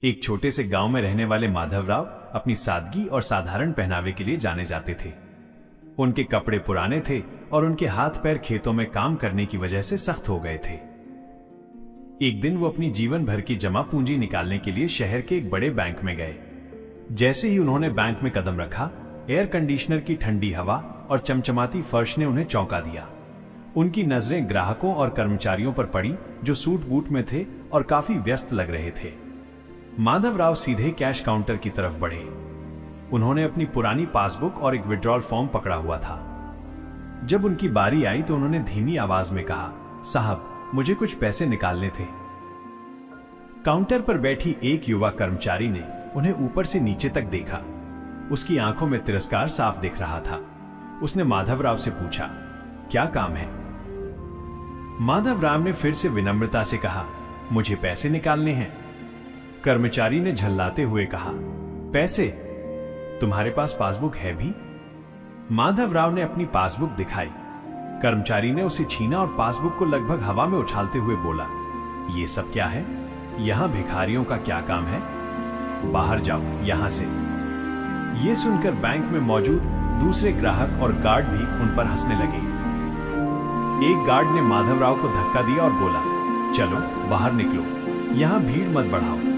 एक छोटे से गांव में रहने वाले माधवराव अपनी सादगी और साधारण पहनावे के लिए जाने जाते थे। उनके कपड़े पुराने थे और उनके हाथ पैर खेतों में काम करने की वजह से सख्त हो गए थे। एक दिन वो अपनी जीवन भर की जमा पूंजी निकालने के लिए शहर के एक बड़े बैंक में गए। जैसे ही उन्होंने बैंक में कदम रखा, एयर कंडीशनर की ठंडी हवा और चमचमाती फर्श ने उन्हें चौंका दिया। उनकी नजरें ग्राहकों और कर्मचारियों पर पड़ी जो सूट बूट में थे और काफी व्यस्त लग रहे थे। माधवराव सीधे कैश काउंटर की तरफ बढ़े। उन्होंने अपनी पुरानी पासबुक और एक विड्रॉल फॉर्म पकड़ा हुआ था। जब उनकी बारी आई तो उन्होंने धीमी आवाज में कहा, साहब, मुझे कुछ पैसे निकालने थे। काउंटर पर बैठी एक युवा कर्मचारी ने उन्हें ऊपर से नीचे तक देखा। उसकी आंखों में तिरस्कार साफ दिख रहा था। उसने माधवराव से पूछा, क्या काम है? माधवराव ने फिर से विनम्रता से कहा, मुझे पैसे निकालने हैं। कर्मचारी ने झल्लाते हुए कहा, पैसे? तुम्हारे पास पासबुक है भी? माधवराव ने अपनी पासबुक दिखाई। कर्मचारी ने उसे छीना और पासबुक को लगभग हवा में उछालते हुए बोला, ये सब क्या है? यहां भिखारियों का क्या काम है? बाहर जाओ यहां से। यह सुनकर बैंक में मौजूद दूसरे ग्राहक और गार्ड भी उन पर हंसने लगे। एक गार्ड ने माधवराव को धक्का दिया और बोला, चलो बाहर निकलो, यहां भीड़ मत बढ़ाओ।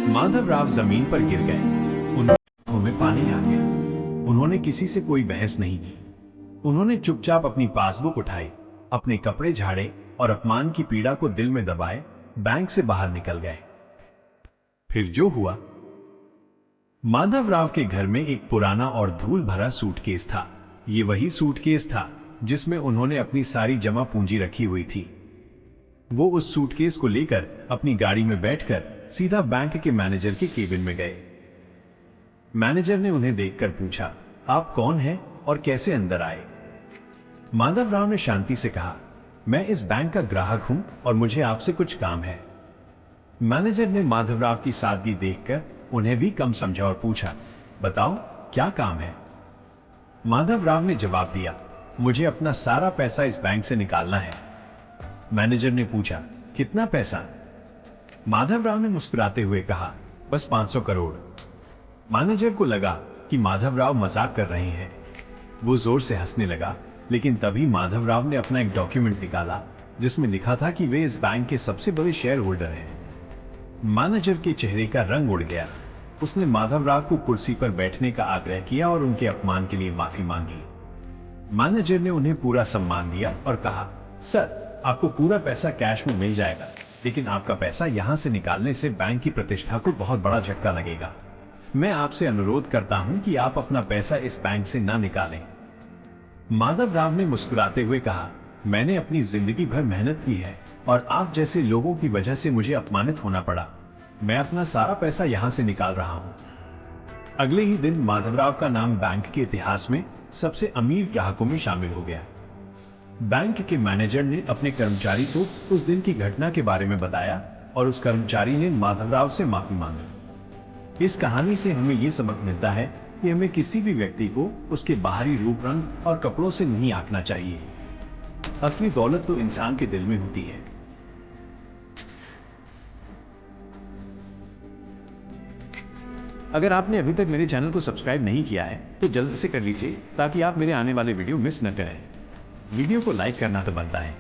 माधवराव जमीन पर गिर गए। उन आंखों में पानी आ गया। उन्होंने किसी से कोई बहस नहीं की। उन्होंने चुपचाप अपनी पासबुक उठाई, अपने कपड़े झाड़े और अपमान की पीड़ा को दिल में दबाए बैंक से बाहर निकल गए। फिर जो हुआ, माधवराव के घर में एक पुराना और धूल भरा सूटकेस था। ये वही सूटकेस था जिसमें उन्होंने अपनी सारी जमा पूंजी रखी हुई थी। वो उस सूटकेस को लेकर अपनी गाड़ी में बैठकर सीधा बैंक के मैनेजर के केबिन में गए। मैनेजर ने उन्हें देखकर पूछा, आप कौन हैं और कैसे अंदर आए? माधवराव ने शांति से कहा, मैं इस बैंक का ग्राहक हूं और मुझे आपसे कुछ काम है। मैनेजर ने माधवराव की सादगी देखकर उन्हें भी कम समझा और पूछा, बताओ क्या काम है? माधवराव ने जवाब दिया, मुझे अपना सारा पैसा इस बैंक से निकालना है। मैनेजर ने पूछा, कितना पैसा? माधवराव ने मुस्कुराते हुए कहा, बस 500 करोड़। मैनेजर को लगा कि माधवराव मजाक कर रहे हैं। वो जोर से हंसने लगा, लेकिन तभी माधवराव ने अपना एक डॉक्यूमेंट निकाला जिसमें लिखा था कि वे इस बैंक के सबसे बड़े शेयर होल्डर हैं। मैनेजर के चेहरे का रंग उड़ गया। उसने माधवराव को कुर्सी पर बैठने का आग्रह किया और उनके अपमान के लिए माफी मांगी। मैनेजर ने उन्हें पूरा सम्मान दिया और कहा, सर, आपको पूरा पैसा कैश में मिल जाएगा, लेकिन आपका पैसा यहां से निकालने से बैंक की प्रतिष्ठा को बहुत बड़ा झटका लगेगा। मैं आपसे अनुरोध करता हूं कि आप अपना पैसा इस बैंक से ना निकालें। माधवराव ने मुस्कुराते हुए कहा, मैंने अपनी जिंदगी भर मेहनत की है और आप जैसे लोगों की वजह से मुझे अपमानित होना पड़ा। मैं अपना सारा पैसा यहां से निकाल रहा हूं। अगले ही दिन माधवराव का नाम बैंक के इतिहास में सबसे अमीर ग्राहकों में शामिल हो गया। बैंक के मैनेजर ने अपने कर्मचारी को उस दिन की घटना के बारे में बताया और उस कर्मचारी ने माधवराव से माफी मांगी। इस कहानी से हमें यह सबक मिलता है कि हमें किसी भी व्यक्ति को उसके बाहरी रूप रंग और कपड़ों से नहीं आंकना चाहिए। असली दौलत तो इंसान के दिल में होती है। अगर आपने अभी तक मेरे चैनल को सब्सक्राइब नहीं किया है तो जल्द से कर लीजिए ताकि आप मेरे आने वाले वीडियो मिस न करें। वीडियो को लाइक करना तो बनता है।